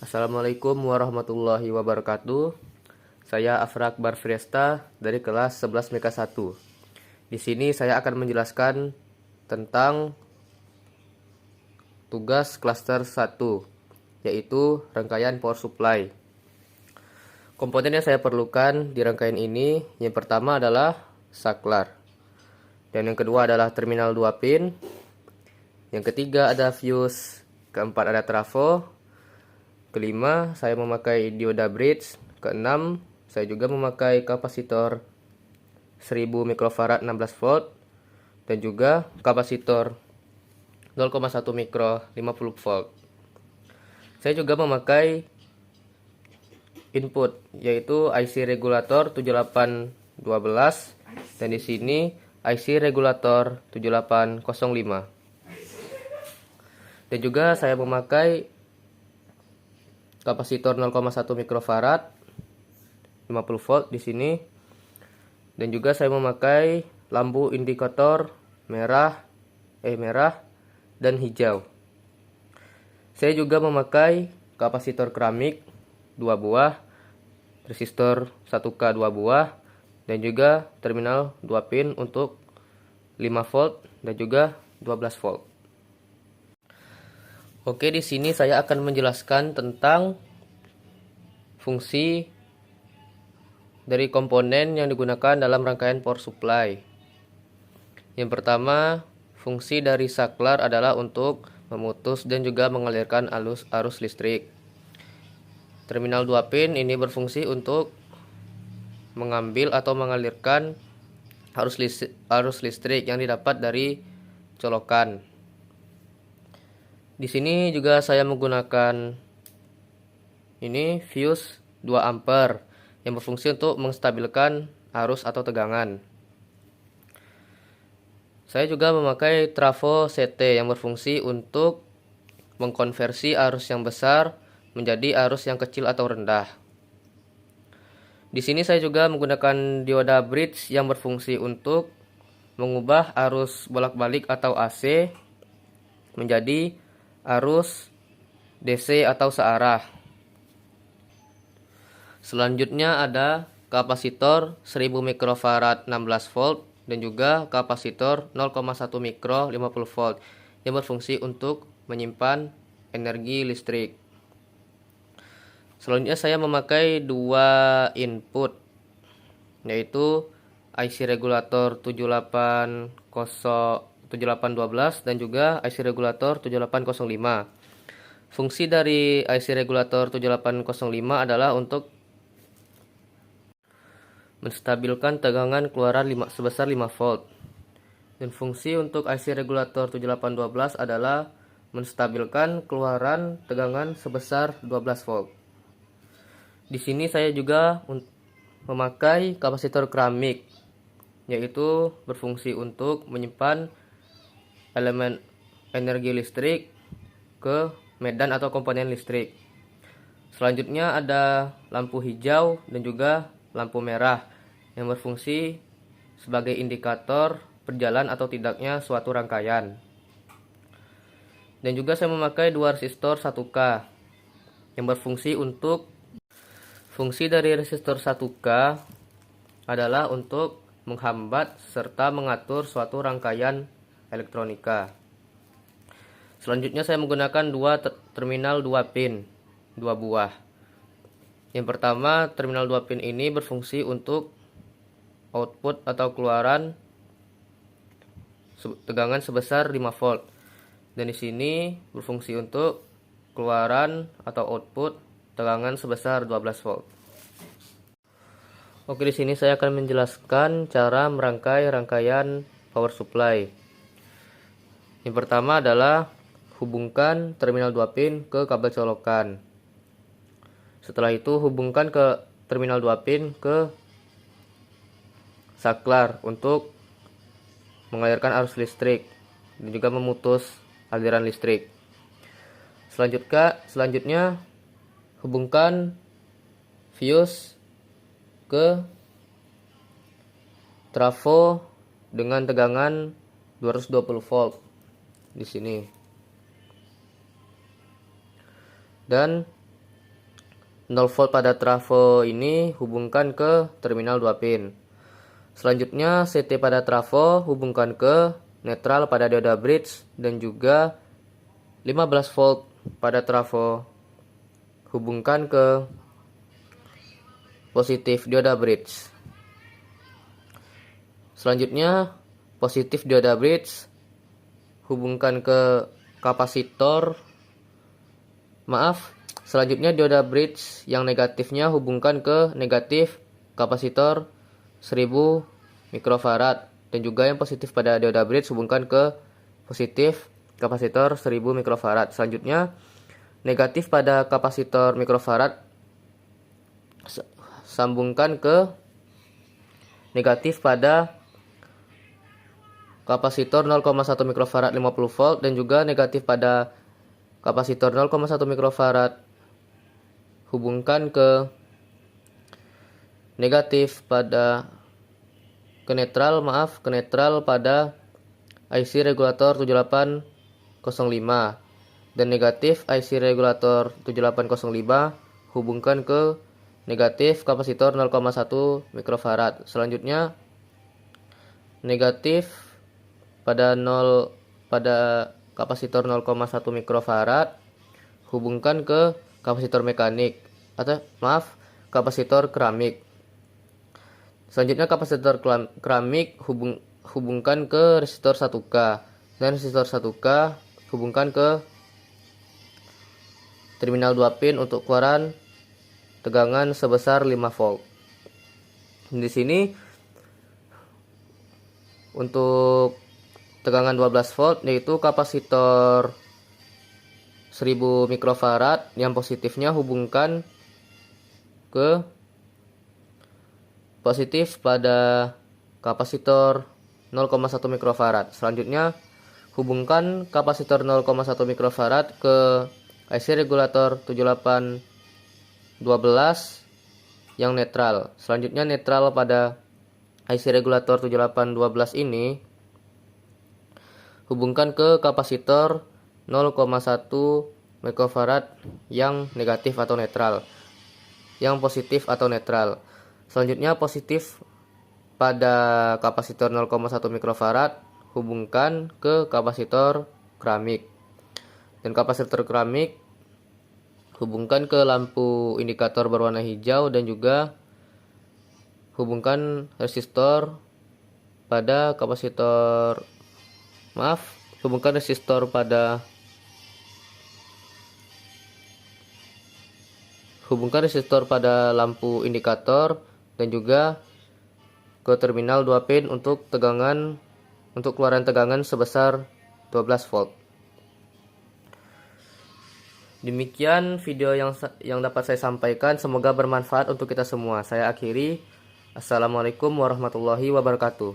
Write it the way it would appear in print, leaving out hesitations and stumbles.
Assalamualaikum warahmatullahi wabarakatuh. Saya Afra Akbar Fiesta dari kelas 11 Meka 1. Di sini saya akan menjelaskan tentang tugas klaster 1, yaitu rangkaian power supply. Komponen yang saya perlukan di rangkaian ini, yang pertama adalah saklar. Dan yang kedua adalah terminal 2 pin. Yang ketiga ada fuse. Keempat ada trafo. Kelima, saya memakai dioda bridge. Keenam, saya juga memakai kapasitor 1000 mikrofarad 16 volt dan juga kapasitor 0,1 mikro 50 volt. Saya juga memakai input yaitu IC regulator 7812 dan di sini IC regulator 7805. Dan juga saya memakai kapasitor 0,1 mikrofarad 50 volt di sini, dan juga saya memakai lampu indikator merah dan hijau. Saya juga memakai kapasitor keramik 2 buah, resistor 1K 2 buah, dan juga terminal 2 pin untuk 5 volt dan juga 12 volt. Oke, di sini saya akan menjelaskan tentang fungsi dari komponen yang digunakan dalam rangkaian power supply. Yang pertama, fungsi dari saklar adalah untuk memutus dan juga mengalirkan arus listrik. Terminal 2 pin ini berfungsi untuk mengambil atau mengalirkan arus listrik yang didapat dari colokan. Di sini juga saya menggunakan ini fuse 2 ampere yang berfungsi untuk menstabilkan arus atau tegangan. Saya juga memakai trafo CT yang berfungsi untuk mengkonversi arus yang besar menjadi arus yang kecil atau rendah. Di sini saya juga menggunakan dioda bridge yang berfungsi untuk mengubah arus bolak-balik atau AC menjadi arus DC atau searah. Selanjutnya ada kapasitor 1000 mikrofarad 16 volt dan juga kapasitor 0,1 mikro 50 volt yang berfungsi untuk menyimpan energi listrik. Selanjutnya saya memakai dua input, yaitu IC regulator 7812 dan juga IC regulator 7805. Fungsi dari IC regulator 7805 adalah untuk menstabilkan tegangan keluaran sebesar 5 volt. Dan fungsi untuk IC regulator 7812 adalah menstabilkan keluaran tegangan sebesar 12 volt. Di sini saya juga memakai kapasitor keramik, yaitu berfungsi untuk menyimpan elemen energi listrik ke medan atau komponen listrik. Selanjutnya ada lampu hijau dan juga lampu merah yang berfungsi sebagai indikator berjalan atau tidaknya suatu rangkaian. Dan juga saya memakai dua resistor 1K yang berfungsi untuk fungsi dari resistor 1K adalah untuk menghambat serta mengatur suatu rangkaian elektronika. Selanjutnya saya menggunakan terminal 2 pin 2 buah. Yang pertama, terminal 2 pin ini berfungsi untuk output atau keluaran tegangan sebesar 5 volt. Dan di sini berfungsi untuk keluaran atau output tegangan sebesar 12 volt. Oke, di sini saya akan menjelaskan cara merangkai rangkaian power supply. Yang pertama adalah hubungkan terminal 2 pin ke kabel colokan. Setelah itu hubungkan ke terminal 2 pin ke saklar untuk mengalirkan arus listrik dan juga memutus aliran listrik. Selanjutnya hubungkan fuse ke trafo dengan tegangan 220 volt di sini. Dan 0 volt pada trafo ini hubungkan ke terminal 2 pin. Selanjutnya CT pada trafo hubungkan ke netral pada dioda bridge dan juga 15 volt pada trafo hubungkan ke positif dioda bridge. Selanjutnya positif dioda bridge hubungkan ke kapasitor. Selanjutnya dioda bridge yang negatifnya hubungkan ke negatif kapasitor 1000 mikrofarad dan juga yang positif pada dioda bridge hubungkan ke positif kapasitor 1000 mikrofarad. Selanjutnya negatif pada kapasitor mikrofarad sambungkan ke negatif pada kapasitor 0,1 mikrofarad 50 volt dan juga negatif pada kapasitor 0,1 mikrofarad hubungkan ke negatif pada ke netral pada IC regulator 7805 dan negatif IC regulator 7805 hubungkan ke negatif kapasitor 0,1 mikrofarad. Selanjutnya negatif pada kapasitor 0,1 mikrofarad hubungkan ke kapasitor mekanik kapasitor keramik. Selanjutnya kapasitor keramik hubungkan ke resistor 1K dan resistor 1K hubungkan ke terminal 2 pin untuk keluaran tegangan sebesar 5 volt. Di sini untuk tegangan 12 volt yaitu kapasitor 1000 mikrofarad yang positifnya hubungkan ke positif pada kapasitor 0,1 mikrofarad. Selanjutnya hubungkan kapasitor 0,1 mikrofarad ke IC regulator 7812 yang netral. Selanjutnya netral pada IC regulator 7812 ini hubungkan ke kapasitor 0,1 mikrofarad yang negatif atau netral, yang positif atau netral. Selanjutnya positif pada kapasitor 0,1 mikrofarad hubungkan ke kapasitor keramik. Dan kapasitor keramik hubungkan ke lampu indikator berwarna hijau dan juga hubungkan resistor pada lampu indikator dan juga ke terminal 2 pin untuk keluaran tegangan sebesar 12 volt. Demikian video yang dapat saya sampaikan, semoga bermanfaat untuk kita semua. Saya akhiri. Assalamualaikum warahmatullahi wabarakatuh.